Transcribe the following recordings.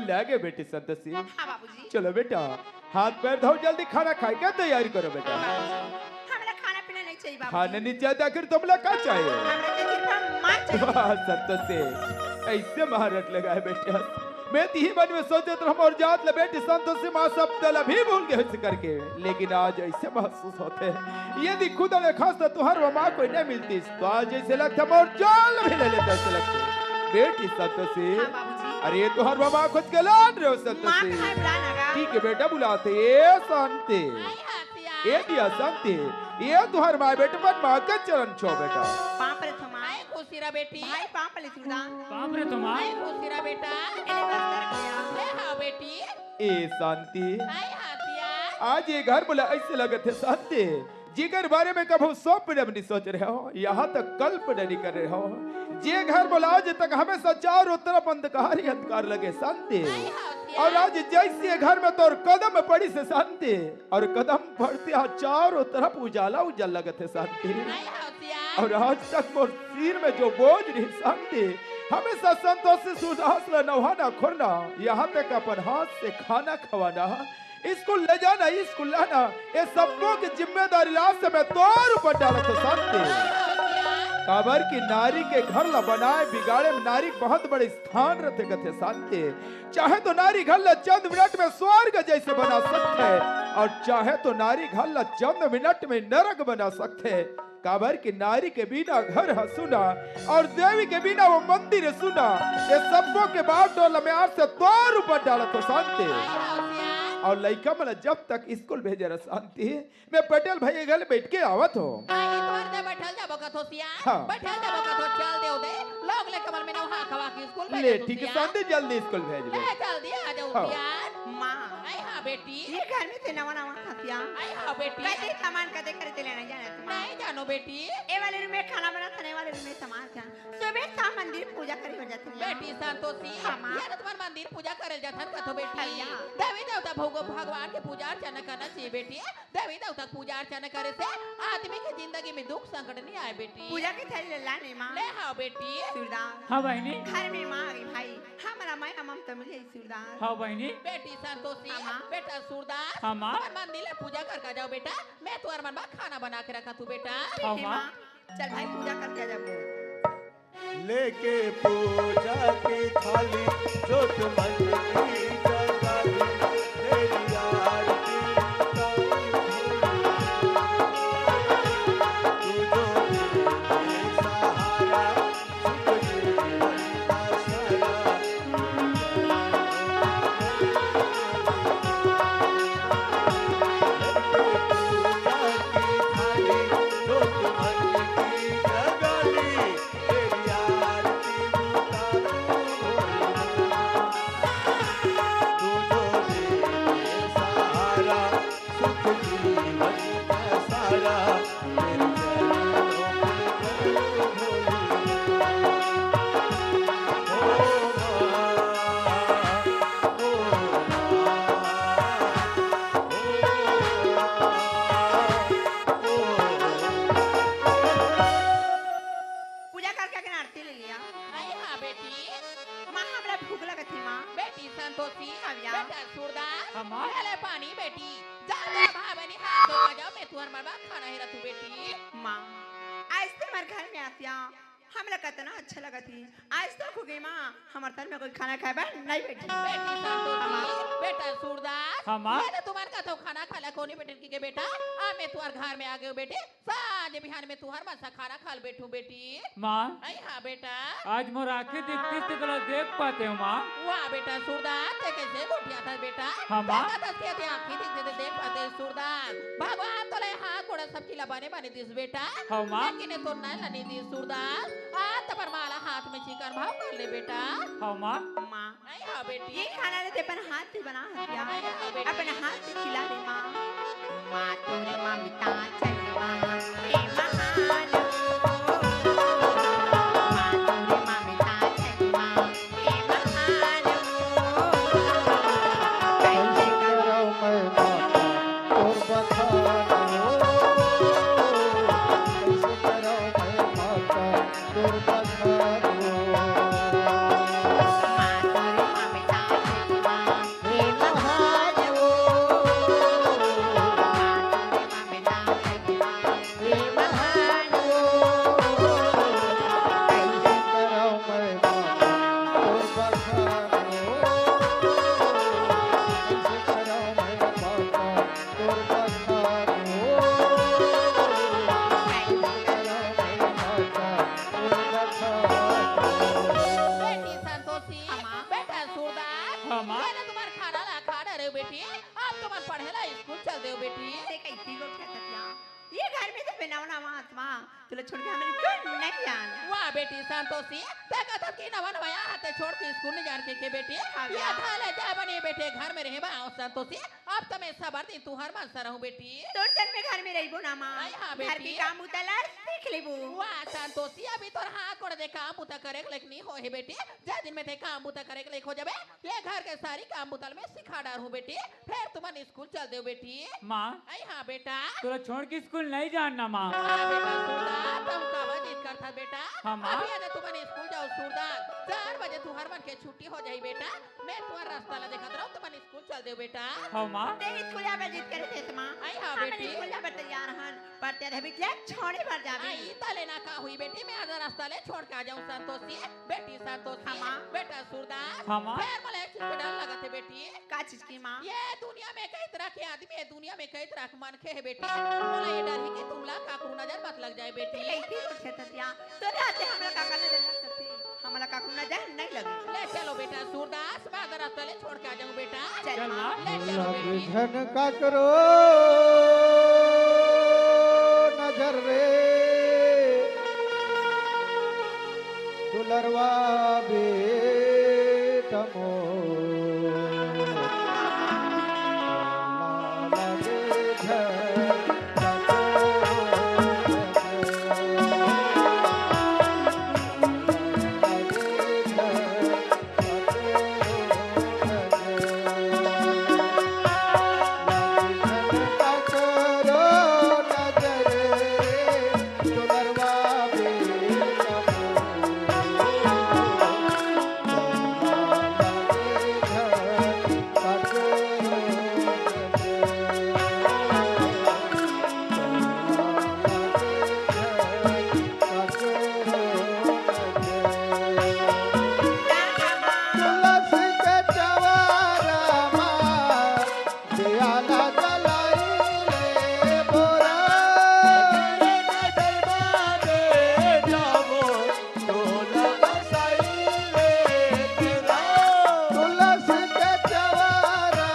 लागे बेटी संतोषी। हाँ बाबूजी। चलो बेटा हाथ पैर धो, जल्दी खाना खाए क्या तैयारी करो बेटा। हमरा खाना पीना नहीं चाहिए बाबूजी। खाना नहीं चाहिए आखिर तुमला क्या चाहिए? हमरा के सिर्फ मां चाहिए। वाह संतोषी, ऐसे महारत लगाए बेटा। मैं ती मन में सोचे तो हम और जात ले बेटी संतोषी माँ सब दल अभी भूल गए इस करके, लेकिन आज ऐसे महसूस होते हैं यदि खुदा ने खास तो तुहर वो माँ कोई नहीं मिलती तो आज ऐसे लगता हम और जाल भी ले लेते ऐसे लगते बेटी संतोषी। हाँ बाबूजी। अरे ये तुहर वो माँ खुद के लाड रहे हो मां संतोषी। खाए बुला लगा। ठीक है बेटा बुलाते ये शांति आई हाथिया ये दिया शांति ये तुहर माँ बेटे पर माँ का चरण छो बेटा। पांव पर थमा। आई खुशीरा बेटी भाई पांव पर सुरदा। बाप रे तुम आई खुशीरा बेटा एले दस्तर किया। ले हाँ बेटी ए शांति आई हाथिया आज ये घर बोला ऐसे लगे थे शांति जिगर बारे में कभी स्वप्न नहीं सोच रहे हो, यहाँ तक कल्पना नहीं कर रहे हो। जे घर बोला आज तक हमेशा चारों तरफ अंधकार ही अंधकार लगे शांति, आई हाथिया और आज जैसे ये घर में तो और कदम पड़ी से शांति, और कदम पड़ते यहाँ चारों तरफ उजाला उजाला लगे थे शांति। आई हाथिया और आज तक मोर सिर में जो बोझ रही शांति हमेशा संतोष से सुधास नहाना खोरना, यहाँ तक अपन हाथ से खाना खवाना, स्कूल ले जाना स्कूल लाना, ये सबको की जिम्मेदारी लाश से मैं तोर ऊपर डाला तो शांति। काबर की नारी के घर ला बनाए बिगाड़े में नारी बहुत बड़े स्थान रहते गथे शांति। चाहे तो नारी घर ला चंद मिनट में स्वर्ग जैसे बना सकते है, और चाहे तो नारी घर ला चंद मिनट में नरक बना सकते है। काबर की नारी के बिना घर है सुना, और देवी के बिना वो मंदिर है सुना। ये सबको के बाप डोला में आज से तोर ऊपर डाला तो शांति। और लड़का मला जब तक स्कूल भेजे रहा शांति, मैं पटेल भाई के घर बैठ के आवत हो। आई तोर दे बैठल जा बकत होसिया हाँ। बैठल जा बकत हो चल दे दे लोग ले कमल में नहा खवा के स्कूल भेज ले ठीक है शांति जल्दी स्कूल भेज दे। ले जल्दी आ जाओ हाँ। यार मां आई हां बेटी ये घर में थे नवा नवा हथिया। आई हां बेटी कैसे सामान का देकर ते लेना जाना तुम। नहीं जानो बेटी ए वाले रूम में खाना बना था, वाले रूम में सामान था। सुबह शाम मंदिर पूजा करे हो जाती है। बेटी संतोषी हाँ, माँ। यार तुम्हार मंदिर पूजा करे जाथन कथो बेटी भैया। देवी देवता भगवान के पूजा अर्चना करना चाहिए बेटी। देवी देवता पूजा अर्चना करे से आदमी के जिंदगी में दुख संकट नहीं आए बेटी। पूजा की थैली ले लाने मां। ले हाँ बेटी सूरदास हाँ बहनी घर में मां आ गई भाई, हमारा माया ममता मिले सूरदास। हाँ बहनी बेटी संतोषी हाँ, माँ। बेटा सूरदास हाँ, माँ। तुम्हार मंदिर ले पूजा कर जाओ बेटा। मैं तुम्हार मन में खाना बना के रखा तू बेटा। हाँ, ठीक है माँ। मां, चल भाई पूजा करके आ जा। लेके पूजा की थाली जोत मन की जगाली तेरी आरती पूजा करके के आरती ले लिया। आई हाँ बेटी मां हमरा भूख लगत थी मां। बेटी संतोषी भैया। बेटा सूरदास हाँ, माँ। ले ले पानी बेटी जा जा भावनी हाथ धो के जाओ। मैं तुम्हार मन में खाना ही रखू बेटी। मां आज तो हमारे घर में आतिया हमरा कितना अच्छा लगा थी। आज तक हो गई मां हमारे घर में कोई खाना खाए बा नहीं बैठी। बेटी संतोषी बेटा सूरदास हाँ, माँ। मैंने तुम्हार का तो खाना खाला कोनी बेटन की के बेटा आ मैं तुम्हार घर में आ गए बेटे। साज बिहान में तुम्हार मसा खाना खाल बैठू बेटी। माँ आई हाँ बेटा आज मोर आंखें दिखती से गला देख पाते हो माँ। वाह बेटा सूरदास ते कैसे उठिया था बेटा। हाँ, माँ। देखा आंखें दिखते देख पाते सूरदास भगवान तो ले हाथ गोड़ा सब चीला बने बने दिस बेटा। हाँ, माँ। लेकिन तो ना लनी दी सूरदास आ तबर माला हाथ में चिकन भाव कर ले बेटा। हाँ माँ मां आई हाँ बेटी ये खाना लेते अपन हाथ से बना हतिया हाँ, बेटी। अपन हाथ से खिला दे मां। मां तोरे ममता चली मां हे महान मां तोरे ममता चली मां हे महान कैसे करो मैं माता और बखान हो कैसे करो मैं माता और बखान हो मां तोरे ममता चली बेटी अब तुम पढ़ेला स्कूल चल दे बेटी ते कैसी को क्या सत्या ये घर में तो बनावना आत्मा तुला छोड़ के हमें क्यों नहीं जाना वाह बेटी संतोषी देखा था कि नवन नया हाथे छोड़ के स्कूल नहीं जान के बेटी हाँ ये भैया। थाले जा बने बेटे घर में रहे बा संतोषी अब तुम्हें सबर दी तू हर मन सरहूं बेटी तोर तन में घर में रहीबो ना मां आई हाँ घर बेटी। की काम उतला सीख लेबो वाह संतोषी अभी तोर हाथ कोड़ दे काम बुता करे के लेक नहीं हो है बेटी जा दिन में थे काम बुता करे के लेक हो जाबे ये घर के सारी काम बुतल में सिखा डार हूं बेटी फिर तुमन स्कूल चल दे बेटी माँ आई हाँ बेटा तोरा छोड़ के स्कूल नहीं जानना माँ हाँ बेटा सूरदास तुम का जिद करता बेटा हाँ, माँ। अभी आज तुमने स्कूल जाओ सूरदास 4 बजे तू हर मन के छुट्टी हो जाई बेटा मैं तुम्हारा रास्ता ला देखत रहूं तुमने स्कूल चल दे बेटा हाँ माँ ते स्कूल आवे जिद करे थे मां आई हाँ हमें बेटी स्कूल जावे तैयार हन पढ़ते रहे बिटले छोड़े भर जाबे आई तले ना का हुई बेटी मैं आज रास्ता ले छोड़ के आ जाऊं संतोषी बेटी संतोषी हाँ, माँ। बेटा सूरदास हाँ, माँ। फिर मला एक चीज पे डर लगत है बेटी का चीज की मां ये दुनिया में कई तरह के आदमी है दुनिया में कई तरह के मनखे है बेटी मला ये डर है कि तुमला काकरू नजर मत लग जाए बेटी कैसी को क्या सत्या तो राते हमरा काका ने दिला सकती हमरा काकू नजर नहीं लगे ले चलो बेटा सूरदास मैं आज रास्ता ले छोड़ के आ जाऊं बेटा चल चल मां माँ ले चलो बेटी झन का करो नजर रे दुलरवा बेटा मोर लाला रे झन का तुलस के चवारा दियाला जलाई ले बोरा तुलस के चवारा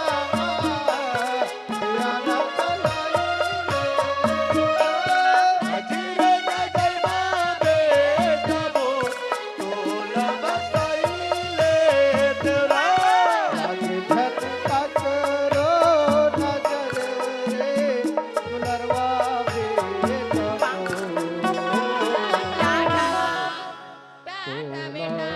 दियाला जलाई झन का करो नजर रे दुलरवा बेटा टाटा बेटा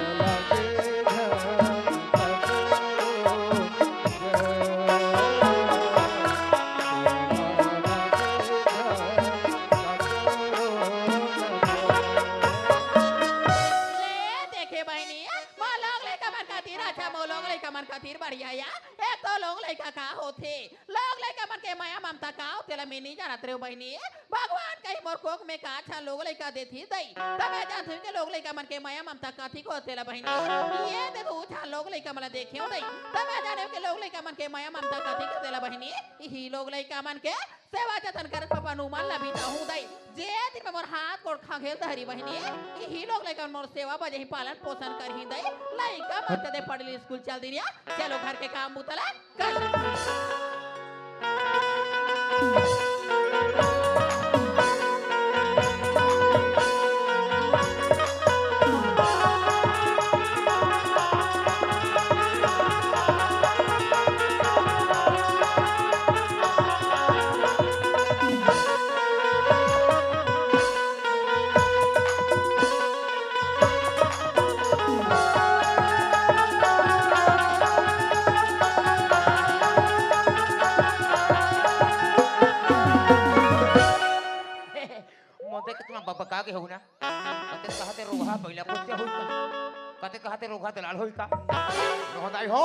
ले देखे बहनी मां लोग ले कमर खातिर अच्छा मो लोग ले कमर खातिर बढ़िया या एक तो लोग ले का होथे लोग ले कमर के माया ममता का होते ला मैं नहीं जानत रे बहनी भगवान कहीं मोर कोक में का अच्छा लोग ले का देती दई तब मैं जानत हूं कि लोग ले कमर के माया ममता काथी को होते ला बहनी ये दे तू अच्छा लोग ले कमर देखे हो दई तब मैं जाने कि लोग ले कमर के माया ममता काथी को देला बहनी ही लोग ले कमर के सेवा जतन करत पापा नुमान ला बीता हूं दई जे दिन में मोर हाथ कोड़ खा घेर धरी बहनी ही लोग लेकर मोर सेवा बजे ही पालन पोषण कर ही दई लइका मत दे पढ़ली स्कूल चल दिनिया चलो घर के काम बुतला कर मोदे के तुम बबका के हो ना कते कहते रोगा पहिला कोचे होई का कते कहते रोगा दलाल होई का रोदाई हो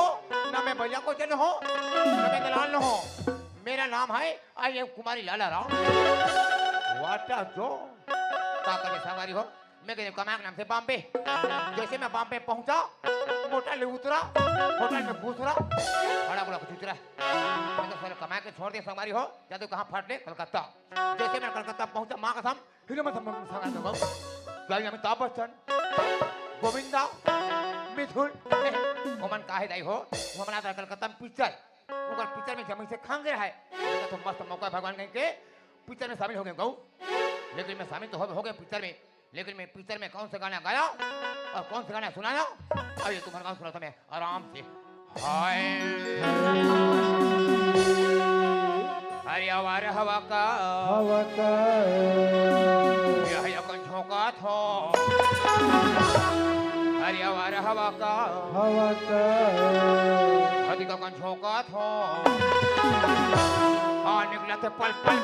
ना मैं पहिला कोचे न हो ना मैं दलाल न हो मेरा नाम है आई एम कुमारी लाला राव वाटा जो का करे सवारी हो मैं गए कमाक नाम से बॉम्बे जैसे मैं बॉम्बे पहुंचा होटल में उतरा होटल में घुसरा बड़ा बड़ा कुछ उतरा मैं तो सारे कमा के छोड़ दे सवारी हो जाते कहां फट ले कलकत्ता जैसे मैं कलकत्ता पहुंचा मां कसम फिर मैं संगा दूंगा गाड़ी में ताप बच्चन गोविंदा मिथुन ओमन काहे दाई हो हमरा कलकत्ता में पिक्चर ओकर पिक्चर में जमीन से खांग रहा है तो मस्त मौका भगवान कहीं के पिक्चर में शामिल हो गए गऊ लेकिन मैं शामिल तो हो गए पिक्चर में लेकिन मैं पिक्चर में कौन सा गाना गाया और कौन सा गाना सुनाया आइए तुम्हारा गाना सुनाता मैं आराम से हाय हरियावार हवा का यह कौन झोंका था हरियावार हवा का हदी का कौन झोंका था हाँ निकला थे पल पल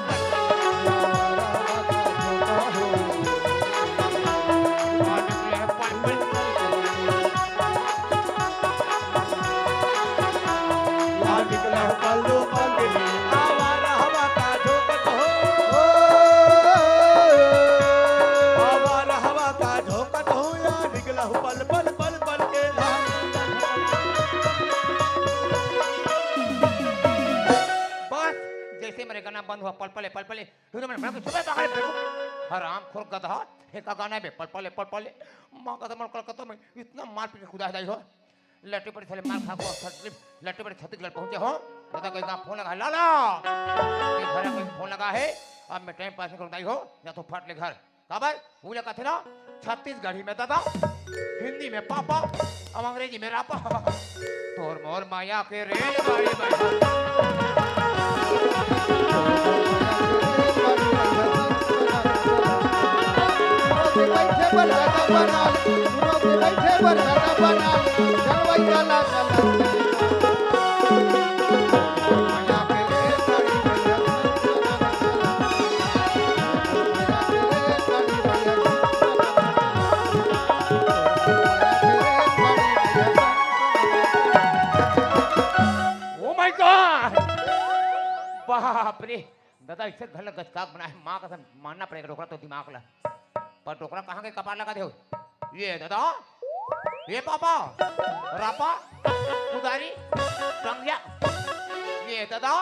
बंद हुआ पल पले हीरो मैंने बड़ा सुबह पकड़े देखो हराम खोर गधा हे का गाना बे पल पले मां का मन कलकत्ता में इतना मार पीट खुदा जाई हो लट्टे पर थले मार खा को लट्टे पर छत्तीसगढ़ पहुंचे हो दादा कोई का फोन लगा लाला ये घर कोई फोन लगा है अब मैं टाइम पास करता हो या तो फट ले घर खबर वो लगा थे ना छत्तीसगढ़ी में दादा हिंदी में पापा अब अंग्रेजी में रापा तोर मोर माया के रेलगाड़ी में बाप रे दादा इससे घर लग गचकाक बना है माँ का मानना पड़ेगा टोकरा तो दिमाग ला पर टोकरा कहाँ के कपार लगा दे हो ये दादा ये पापा रापा उदारी टंगिया ये दादा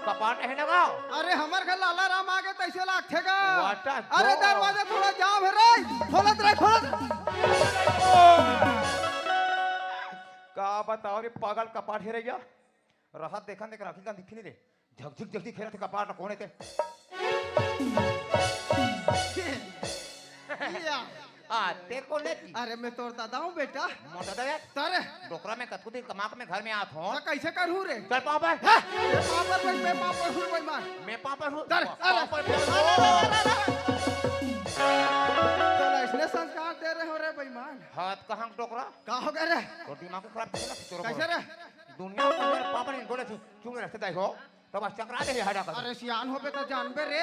कपार नहीं लगा अरे हमार घर लाला राम आ गए तैसे लागथेगा वाटा अरे दरवाजा थोड़ा जाम है रे खोलत का बताओ रे पागल कपार हेरे गया राहत देखा देख राखी का दिखी नहीं रे झकझक जल्दी खेला थे कपार ना कोने थे तेरे को नहीं अरे मैं तोड़ दादा हूँ बेटा मोटा दादा तारे डोकरा में कतकु दिन कमा के मैं घर में आत हूँ कैसे करूँ रे चल पापा मैं पापा हूँ भाई मान मैं पापा हूँ चल पापा चल इसने संस्कार दे रहे हो रे भाई मान हाथ कहाँ डोकरा का हो गया रे तो दिमाग खराब कैसे रे दुनिया में मेरे पापा ने बोले थे चुंग रखते थे हो तो बस चकरा दे हटा कर अरे सियान हो बेटा जानबे रे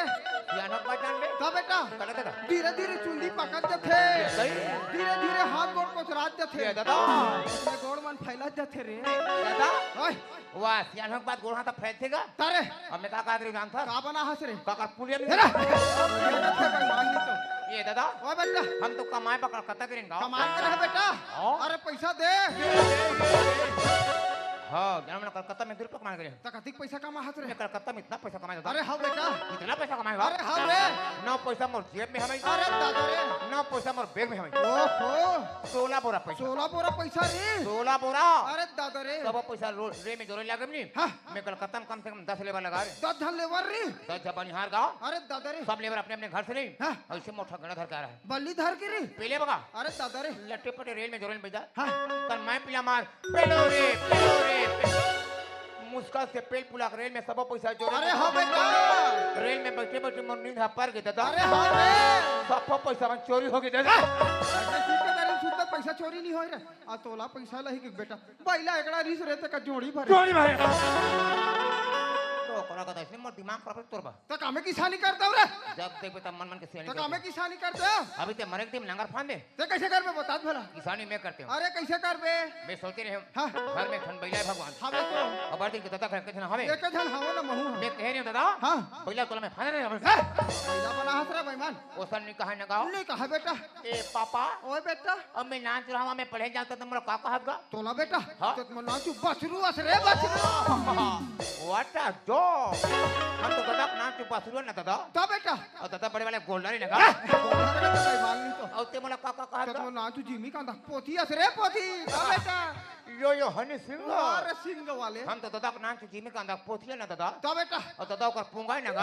यान का जान ले का बेटा कर देगा धीरे धीरे चुंडी पकड़ देथे धीरे धीरे हाथ गोड़ को चरात देथे ये दादा इसमें गोड़ मन फैला देथे रे दादा ओए वाह यान के बाद गोड़ हाथ फैलेगा तारे अब मैं का कादरी जान था का बना हंस रे का पुलिया में हेरा ये देखे भाई मान ली तो ये दादा ओ बेटा हम तो कमाए पकड़ कता करेंगे कमाल कर रहा बेटा अरे पैसा दे हाँ जन्म में कलकत्ता में 2 रुपये कमाए गए तकतिक पैसा कमा हंस रे मैं कलकत्ता में इतना पैसा कमाया था अरे हाँ बेटा इतना पैसा कमाया अरे हाँ रे 9 पैसा मोर जेब में हमें अरे दादा रे 9 पैसा मोर बैग में हमें ओहो 16 बोरा पैसा 16 बोरा पैसा रे 16 बोरा अरे दादा रे सब पैसा रे में जोरे लगे नहीं हाँ मैं कलकत्ता में कम से कम 10 लेबर लगा रहे 10 धन लेवर रे 10 जापानी हार गाँव अरे दादा रे सब लेबर अपने अपने घर से नहीं हाँ ऐसे मोटा गड़ा घर का रहा है बल्ली धर के रे पहले बगा अरे दादा रे लट्टे पटे रेल में जोरे में बैठा हाँ कल मैं पिला मार पेलो रे मुस्का से पेल पुला रेल में सब पैसा जोड़े अरे हाँ बेटा रेल में बैठे बैठे मन नींद पर गए दादा अरे हाँ रे सब पैसा मन चोरी हो गए दादा शुद्ध पैसा चोरी नहीं हो रे आ तोला पैसा लही के बेटा बैला एकड़ा रिस रहते का जोड़ी भरे जोड़ी भाई तो कोना का इसने मोर दिमाग खराब तोर बा तो कामे किसानी करते हो रे जब देख बेटा मन मन के सियानी तो कामे किसानी करते हो अभी ते मरे दिन लंगर फांदे ते कैसे करबे बता भला किसानी मैं करते हूं अरे कैसे करबे मैं सोचते रहे हाँ घर में ठंड बैला भगवान हमें तो अब दिन के दादा घर के हमें एक धन हवो ना महू मैं कह रही हूं दादा हाँ बैला तोला में फांदे रहे पैसा बना हस रे बेईमान ओसन नहीं कहा ना गाओ नहीं कहा बेटा ए पापा ओए बेटा अब मैं नाच रहा हूं मैं पढ़े जाता तो मोर का कहगा तोला बेटा हाँ? तो तुम नाचू बछरू अस रे बछरू व्हाट अ जॉब हम तो दादा नाच चुपा शुरू ना दादा तो बेटा और दादा बड़े वाले गोल्डन ही लगा बेईमान नहीं तो और ते मोला का तो कहगा तुम नाचू जिमी का पोथी अस रे पोथी तो बेटा यो हनी सिंह अरे सिंह वाले हम तो दादा का नाम से जीमे का अंदर पोथिया ना दादा तो बेटा और दादा का पूंगा ही ना गा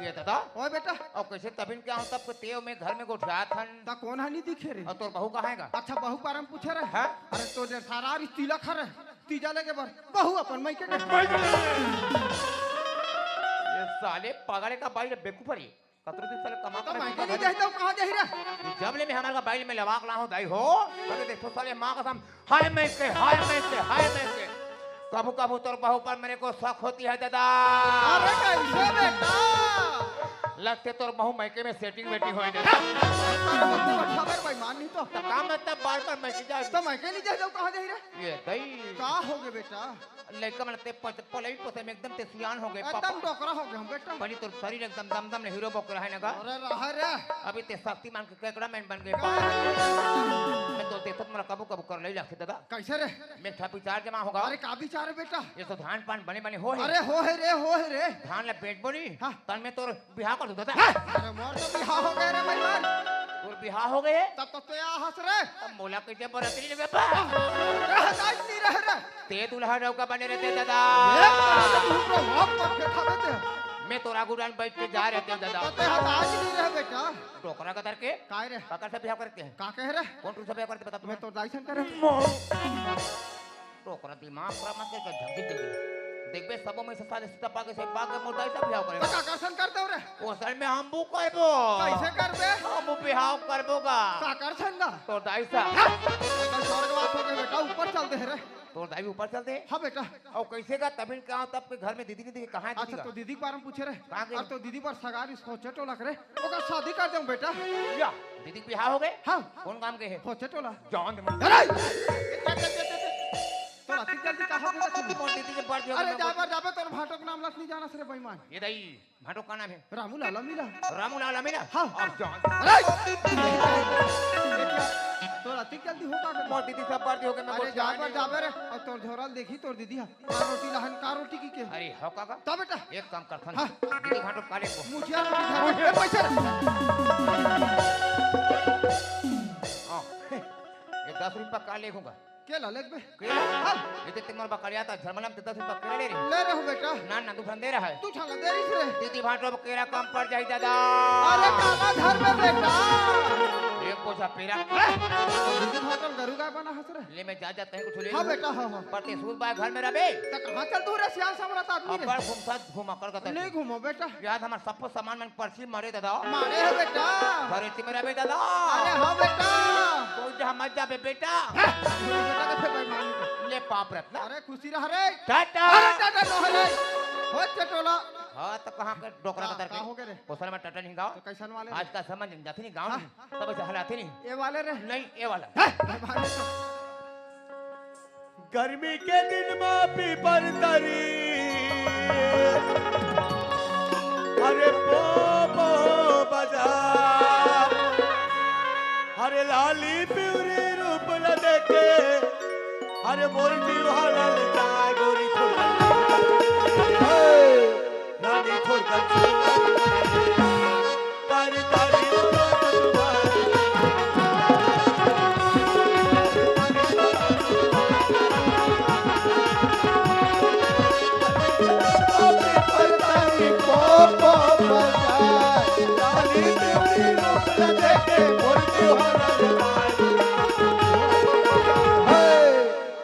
ये दादा ओए बेटा और कैसे तबिन क्या हूं तब के तेव में घर में गोठा थन ता कौन हानि दिखे रे और तोर बहू कहाँ है अच्छा बहू पारम पूछे रे हाँ? अरे तो जे सारा री तिलक हरे तीजा लेके बर बहू अपन मई के ये साले पगड़े का बाइल बेकूफरी कतरे दिन साले कमा तो कर मई के नहीं जाता कहां जाहि रे जब ले मैं हमारे का बाइल में लवाक ला हूं दाई हो तब देखो साले मां का सम हाय मैं के कबू कबू तोर बहू पर मेरे को शक होती है दादा अरे कैसे बेटा लगते तोर बहू मैके में सेटिंग वेटिंग होई दे खबर भाई मान नहीं तो काम मतलब बार बार मैं जा तो मई के नहीं जाता कहां जाहि रे ये दई का हो गए बेटा लड़का मन ते पलाई पोते में एकदम ते सियान हो गए पापा एकदम डोकरा हो गए हम बेटा बनी तोर शरीर एकदम दम ने हीरो बक रहा है ना अरे रहा रे अभी ते शक्तिमान के केकड़ा मैन बन गए मैं तो ते तक मला कबू कर ले लाखे दादा कैसे रे मैं ठा विचार जमा होगा अरे का विचार है बेटा ये तो धान पान बने बने हो है अरे हो है रे धान ले पेट बनी हाँ। तन में तोर बिहार कर दो दादा अरे मोर तो बिहार हो गए रे मेहमान तोर बिहार हो गए तब तो या हंस रे अब मोला कैसे बरतरी ले बाबा रहता नहीं रह रे ते दुल्हा नौका बने रहते दादा तू तो वॉक पर के खावे थे मैं तोरा गुडान बैठ के जा रहते दादा ते हटा आज नहीं रह बेटा टोकरा का करके काय रे काका से बिहार करते हैं का कह रे कौन तू से बिहार करते बता मैं तुम्हें तो दाइसन करे टोकरा दिमाग पूरा मत कर झपकी जल्दी देख बे सबो में से सारे सीता पाके से पाके मोटाई से बिहार तो करेगा का करसन कर दो रे ओ सर में हम बु करबो कैसे कर बे हम बिहार करबोगा का करसन ना तो दाई सा तो स्वर्गवास हो गए बेटा ऊपर चल दे रे तो दाई ऊपर चलते हां बेटा और कैसे का तबिन का तब के घर में दीदी दीदी कहां है अच्छा दीदी तो दीदी के बारे में पूछे रे कहाँ गई? और तो दीदी पर सगारी सोचे टोला करे ओका शादी कर दूं बेटा या दीदी बिहार हो गए हां कौन काम के है सोचे टोला जान दे अरे तो राती जल्दी का हो गया कौन दीदी के बढ़ अरे जाबर तोर भाटो के नाम लख नहीं जाना सरे बेईमान ये दाई भाटो का नाम है रामू लाला मिला रामू लाल अमीना हाँ। अब जान तो राती जल्दी होता के मोर दीदी सब बढ़ हो गए मैं अरे बोल जाबर रे और तोर झोरल देखी तोर दीदी हा का रोटी लहन का रोटी की के अरे हो काका ता बेटा एक काम कर हाँ। दीदी भाटो काले को मुझिया रोटी घर पैसा हां ये 10 रुपया का लेखूंगा के ला लेक बे केला हाँ। ये तो तुम्हारा बकरिया था झरमलम ते 10 रुपया केला ले रही ले रे हो बेटा ना दूसरा दे रहा है तू छाला देरी से दीदी भाटो केला कम पड़ जाई दादा अरे काला घर में बेटा एक पोछा पेरा दीदी भाटल गरु गाय बना हस रे ले मैं जा जाते हैं कुछ ले हां बेटा हां हां पति सूद बाय घर में रहे त कहां चल तू रे सियान सामरा आदमी अब रे बड़ घूमता घुमा कर गता नहीं घूमो बेटा याद हमार सब सामान में पर्ची मारे दादा मारे है बेटा घरे ती मेरा बेटा दादा अरे हां बेटा कोई जहां मत जाबे बेटा बेटा के फिर बेईमान ले पाप रत्ना अरे खुशी रह रे टाटा अरे टाटा नो रे हो चटोला हां तो कहां के डोकरा का का हो करके गए रे पोसल में टटा नहीं गाओ तो कैसन वाले आज का समझ जाती नहीं गांव में तब से हलाते नहीं ये वाले रे नहीं ये वाला बेईमान तो गर्मी के दिन में पीपर तरी अरे पोपो बाजार अरे लाली पिवरी रूप न देखे अरे मोर जीवाला लगा गोरी थोड़ा रानी थोड़ा तारी तारी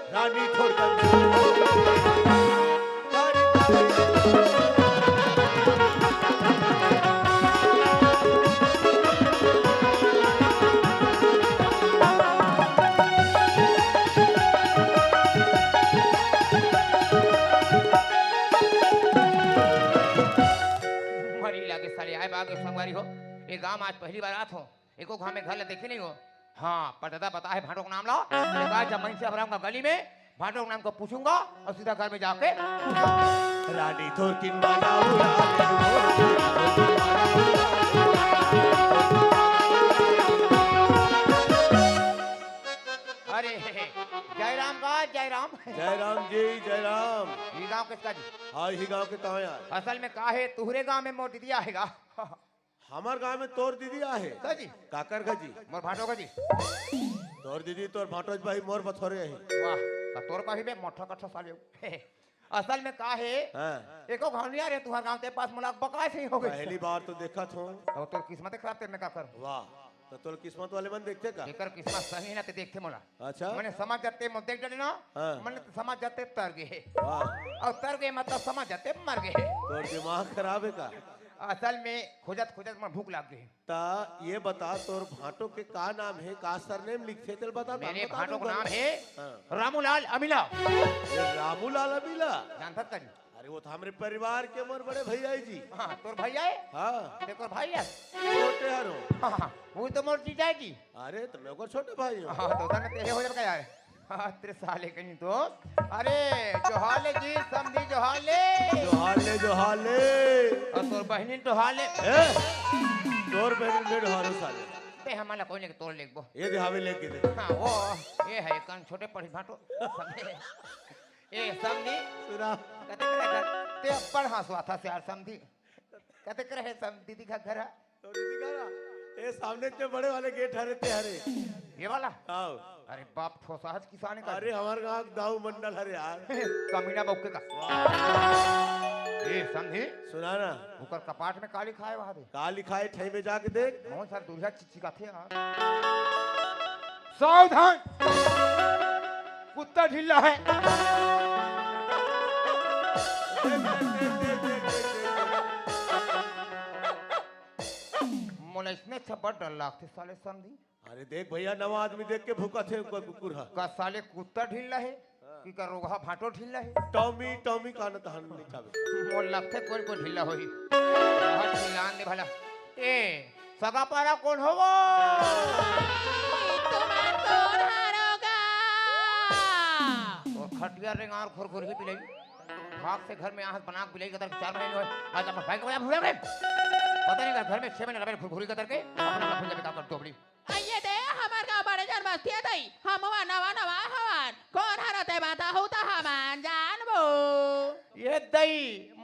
रानी मरी लागे साले आए बागे संगवारी हो ये गांव आज पहली बार आत हो एको गांव में घर ले देखे नहीं हो हाँ पर दादा पता है भाटो का नाम लाओ मैंने कहा जब मैं से भराऊंगा गली में भाटो के नाम को पूछूंगा और सीधा घर में जाके रानी थोरकिन बनाऊ अरे जयराम का जयराम जय राम जी जय राम ये गांव किसका जी हाँ ही गांव के कहाँ यार असल में का है तुहरे गांव में मोटी दिया हैगा हमार गांव में तोर दीदी आहे का जी काकर का जी मोर भाटो का जी तोर दीदी तोर भाटोज भाई मोर बथोरे आहे वाह का तोर पाही में मोठा कट्ठा साले असल में का है हाँ एको घानिया रे तुहार गांव के पास मुलाक बका से ही हो गई पहली बार तो देखा थो तो तोर किस्मत खराब तेरे में का कर वाह तो तोर किस्मत वाले मन देखते का एकर किस्मत सही ना ते देखते मोला अच्छा मैंने समझ जाते मुद्दे डले ना हाँ। मैंने तो समझ जाते तर गए वाह और तर गए मतलब समझ जाते मर गए तोर दिमाग खराब है का असल में खोजत खोजत में भूख लग गई ता ये बता तोर भाटो के का नाम है का सरनेम लिखे तेल बता मेरे बता भाटो का दूंगा। नाम है हाँ। रामूलाल अमिला ये रामूलाल अबीला जानता का जी अरे वो तो हमारे परिवार के मोर बड़े भैया जी हाँ तोर भैया है हाँ देखो भाई है छोटे हरो हाँ वो तो मोर जीजा है जी अरे तो मैं को छोटे भाई हूँ हाँ तो तने तेरे हो जाएगा यार हाँ तेरे साले कहीं तो अरे जोहाले जी समझी जोहाले जो हाले और तोर बहनी तो हाले ए तोर बहन में हारो साले ते हमारा कोई नहीं तोड़ लेगो ये दिहावे लेके दे हाँ वो ये है कान छोटे पढ़ी भाटो समझे ये समझी सुना कहते करे घर ते पढ़ हंसवा था से यार समझी कहते करे सम दीदी का घर है तो दीदी कह रहा ये सामने के बड़े वाले गेट हरे ते हरे ये वाला आओ अरे बाप ठोसाहज किसान का अरे हमारे गांव दाऊ मंडल हरे यार कमीना बौके का ये समझी सुना ना ऊपर कपाट में काली खाए वहां दे का लिखा है ठई में जाके देख बहुत सारे दूल्हा चिच्ची का थे यार सावधान कुत्ता ढीला है मोला इसने अच्छा बड़ डर लागते साले समझी अरे देख भैया नवा आदमी देख के भूखा थे कुकुर हा का साले कुत्ता ढीला है कि का रोगा भाटो ढीला है टॉमी टॉमी का न तहन निकावे मोल लगते कोई कोई ढीला होई बहुत ढीलान दे भला ए सगा पारा कौन हो वो तुम्हार कौन हारोगा और खटिया रेंगार खुरखुर ही पिलाई भाग से घर में आहत बना के पिलाई कतर 4 महीने हुए आज अपना भाई को बजा भूल गए पता नहीं घर में 6 महीने रबे खुरखुरी कतर के अपना भूल जावे का कर टोबड़ी आइए दे हमार गाँव बड़े जन्मस्थी है दई हम नवा नवा हवन कौन हरते बाता होता हमान जानबो ये दई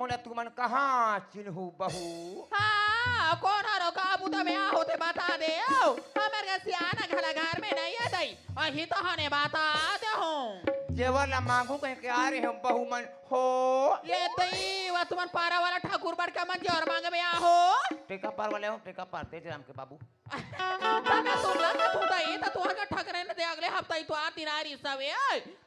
मोला तुमन कहां चिन्हू बहू हाँ कौन हरो काबू तो मैं होते बता दे हमार का सियाना घला घर में नहीं है दई अही तो हने बता दे हूँ जेवर ला मांगू कहीं के आ रहे हम बहू मन हो ये दई व तुमन पारा वाला ठाकुर बड़ का मन जोर मांगे में आहो टेका पार वाले हो टेका पार तेज राम के बाबू तमे तुमला का तू दई त तुहा का ठकरे ने दे अगले हफ्ता ही तो आ तिनारी सवे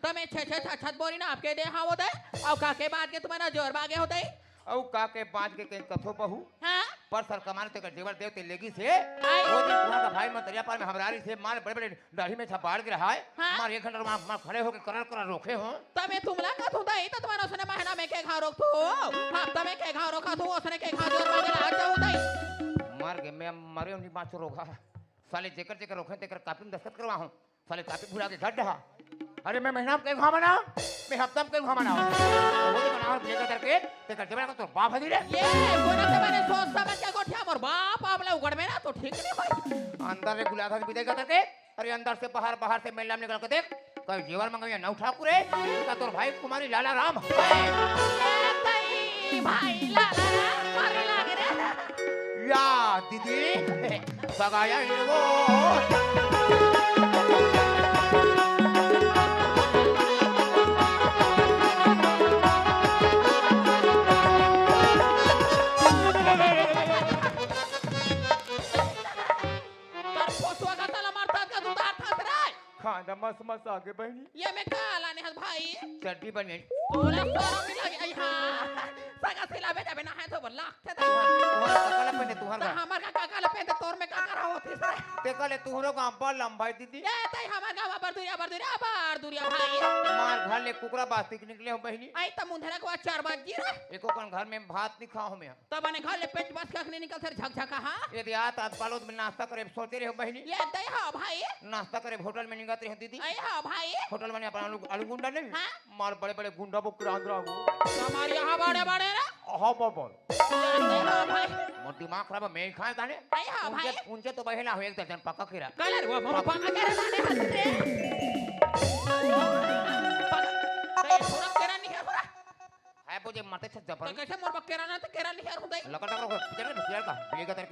तमे छे छे छत बोरी ना आपके दे हां होते और काके बाद के तुम्हारा जोर बागे होते औ काके पांच के कहीं कथो बहू हां पर सर कमान ते जेवर देवते लेगी से वो दिन तुहां का भाई मतरिया पार में हमरारी से मार बड़े बड़े दाढ़ी में छपाड़ के रहा है हाँ? मार एक घंटा मार खड़े होके करल रोके हो तमे तुमला का तू दई त तुम्हारा उसने महीना में के घा रोक तू हफ्ता में के घा रोका तू उसने के घा जोर मांगे आ जाऊ दई मार के मैं मरे नहीं बाचो रोगा साले जेकर जेकर रोके तेकर कापी में दस्तखत करवा हूं साले कापी भुला के घट रहा अरे मैं महीना में के घा मनाओ मैं हफ्ता में के घा मनाओ वो भी बनाओ लेकर करके तेकर जेवर का तो बाप हदी रे ये कोना से मैंने सोच समझ के गोठिया मोर बाप आपला उगड़ में ना तो ठीक नहीं होई अंदर रे गुलाथा विदाई करके अरे अंदर से बाहर से मेला निकल के देख कई जेवर मंगाया नौ ठाकुर है का तोर भाई कुमारी लाला राम ये दई भाई लाला मारे लागे रे या दीदी सगाया वो तर पोसवा का तला मारतात का तू दात हसराय खांदा मस मस आगे बहनी ये मैं काला ने हस भाई चड्डी बने तोला सारा मिला आई हां सगा सिला बेटा बिना है तो लागते दई तुम्हारा ककला पहने त तुम्हारा हमर का काका ले पेंते तोर में का करा होती से ते कले तुहरो का बड़ लंबाई दीदी ये तई हमर गावा बरदुरिया भाई मार घर ले कुकरा बास्ती के निकले हो बहनी आई त मुंधरा को 4 बाजी रे एको कन घर में भात नहीं खाओ मैं तब ने घर ले पेट बस कखने निकल सर झकझका हां यदि आत आत पालो में नाश्ता करे सोते रहे हो बहनी ये दई हां भाई नाश्ता करे होटल में निकलते रहे दीदी आई हां भाई होटल में अपना आलू गुंडा नहीं हाँ? मार बड़े बड़े गुंडा बुक आंध्रा वो हमारे यहाँ बड़े बड़े रे हाँ बोल ये हां भाई मोर दिमाग खराब है, मैं खाए ताने आई हां भाई उनके तो बहेला हो एक दर्जन पक्का खीरा कलर वो मम्मा पापा के रहने हंसते ये थोड़ा केरा नहीं है पूरा है मुझे मते छ तो जबर कैसे मोर बकेरा ना तो केरा नहीं है होता लकड़ लकड़ चल रे का ये का तेरे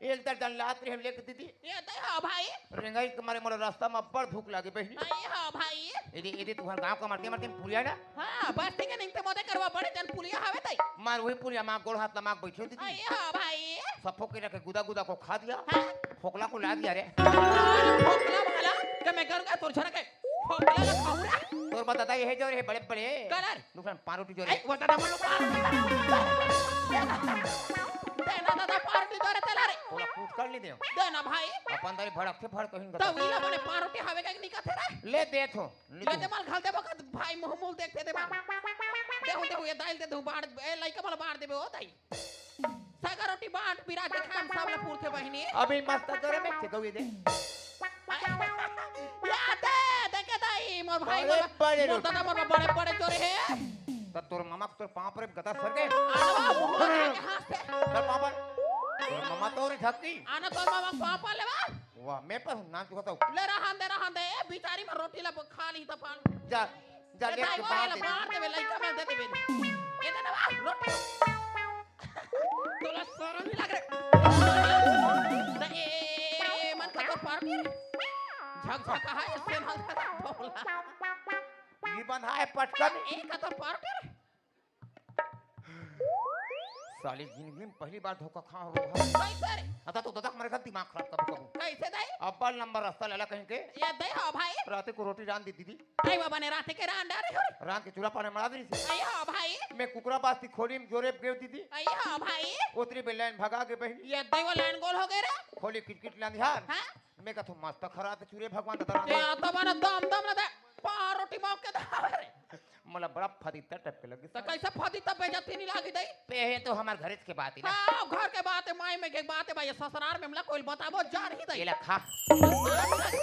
एक दर्जन लात रे हम लेके दीदी ये दे हाँ भाई रेंगाई तुम्हारे मोर रास्ता में बड़ भूख लागे बहनी ये हाँ भाई यदि तुम्हारे गांव का मारते मारते पुलिया ना हाँ बस ठीक है नहीं तो मोदे करवा बड़े जन पुलिया हवे तई मार वही पुलिया माँ गोड़ हाथ लमाक बैठे दीदी ये हाँ भाई सफो के रखे गुदा गुदा को खा दिया हाँ फोकला को ला दिया रे फोकला वाला कि मैं करूँगा तोर छना के फोकला ला खाऊंगा तोर बताता ये जो रे बड़े बड़े कलर नुकसान पारोटी जो ए रे वो दादा मनो देना दादा पार्टी दौरे तेला रे ओला पूछ कर ली दे देना भाई अपन दारी भड़क से भड़ कहीं तो वीला मने पार्टी हवे का नहीं कहते रे ले दे थो ले दे माल खाल दे बकत भाई मुंह मुंह देखते दे बा देखो ये दाल दे दू बाड़ ए लइका वाला बाड़ देबे ओ दाई सागर रोटी बांट पिरा के खाम सब ला पूरते बहिनी अभी मस्त करे में से गवे दे या दे के दाई मोर भाई बड़े बड़े मोर दादा मोर बड़े बड़े चोरे है तो तोर मामा तोर पांव पर गदा सर गए आवा मुंह के हाथ से तोर पांव पर तोर मामा तोर झक्की आना तोर मामा पापा लेवा वाह मैं पर ना तू बताओ ले रहा दे बिचारी में रोटी ला खा ली त पान जा जा ले भाई के वाला बात बाहर देवे लइका में दे देवे ये दे ना रोटी तोला शरम नहीं लग रे ए मन का तो पार्टी झक झक है इससे ना बोला ये बंधा है पटकन एक का तो पार्टी साली जिंदगी में पहली बार धोखा खा हो रहा कैसे रे आता तो दादा मेरे का दिमाग खराब कभी कभी कैसे दे अब्बल नंबर रास्ता लेला कहीं के ये दे हो भाई रात को रोटी रान दी दीदी आई बाबा ने रात के रांडा रे हो रात के चूल्हा पाने मरा दी थी आई हो भाई मैं कुकरा बास्ती खोली में जोरे गए दीदी आई हो भाई उतरी बेलाइन भगा के बहन ये दे वो लाइन गोल हो गए रे खोली किटकिट लांधियार हां मैं का तो मस्त खरा ते चूरे भगवान दादा ये तो बना दम दम ना दे पा रोटी मार के दे रे मला बड़ा फदीता टप के लगी तो कैसे फदी तब बेइज्जती नहीं लागी दई पे है तो हमार घर के बात ही ना हाँ घर के बात है माई में के बात है भाई ससुराल में हमला कोई बताबो जा नहीं दई ये ला खा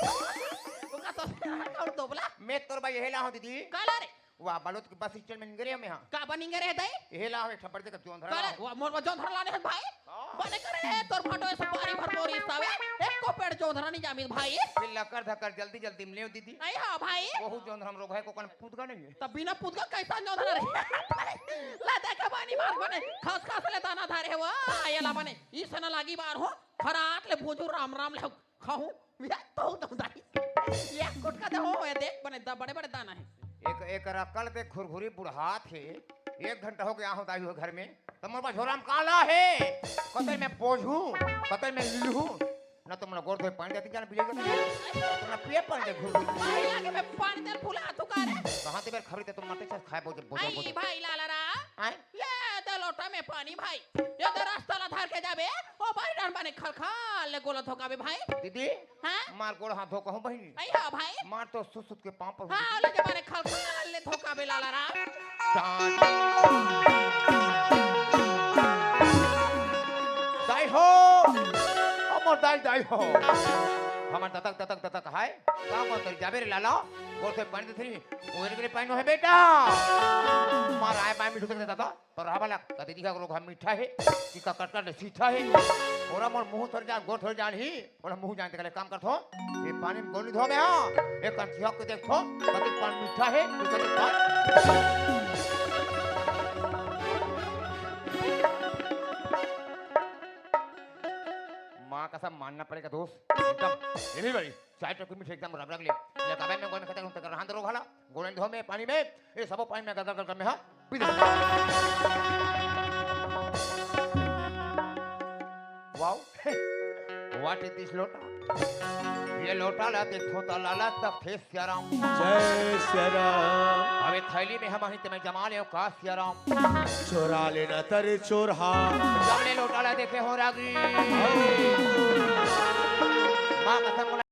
उनका ससुराल और दोबला मैं तोर भाई हेला हूं दीदी काला रे वाह बालोद के बस स्टैंड में गरे में हां का बनिंगे रे दई हेला हूं ठप्पड़ दे के जोन धरा काला वो मोर जोन धर लाने भाई बने करे तोर फोटो से पारी भर बोरी सावे एक को पेड़ जोन धरा नहीं जामी भाई फिर लकर धकर जल्दी जल्दी मिले दीदी आई हां भाई बहु जोन हम लोग है को कन पूतगा नहीं है तब बिना पूत का कैसा जोन धरा रे ला देखा बानी मार बने खास खास ले दाना धारे वो आयला बने ई सना लागी बार हो फराट ले भोजू राम राम ले खाऊं या तो दाई ये गुटका दे हो ये देख बने बड़े बड़े दाना है एक रकल पे खुरखुरी बुढ़ा थे 1 घंटा हो गया हूं दाई हो घर में तो मोर पास झोला में काला है कतल में बोझू कतल में लिलहू ना तुम लोग गोड़ धोए पानी देती जान बिले तुम पिए पानी दे घुर भाई लागे में पानी तेल फुला तू का रे कहां ते बेर खरीदे तुम मरते खाए बोझ आई भाई लाला रा आए ये दे लोटा में पानी भाई ये दे रास्ता ला धार के जाबे ओ भाई डान बने खलखल ले गोला धोकाबे भाई दीदी हां मार गोड़ हाथ धो कहूं बहिनी आई हां भाई मार तो सुसुत के पांव पर हां ले जे बने खलखल ले धोकाबे लाला रा दाई हो अमर दाई हो हमार ततक है काम कर कर जाबे रे लाला और से पानी दे थी ओरे के पानी है बेटा मार आए पानी मिठू के दादा पर हवाला कदी दिखा लोग हम मीठा है कि का कटका सीठा है और मोर मुंह थर जान गोड़ थर जान ही और मुंह जान के काम करथो ये पानी में गोली धो में हां एक कंठिया के देखो कदी पानी मीठा है कि कदी पानी माँ का सब मानना पड़ेगा दोस्त एकदम ये भी बड़ी चाय टोकरी में एकदम रगड़ ले ले कबे में गोन खते कर रहा दरो घाला गोन धो में पानी में ये सब पानी में गदर कर में हां P they wow what is this लोटा ये लोटा ला देखो तो लाला तब थे सियाराम जय श्री राम अबे थैली में हम हित में जमा ले का सियाराम चोरा लेना तरे चोरहा जब ले लोटा ला देखे हो रागी मां कसम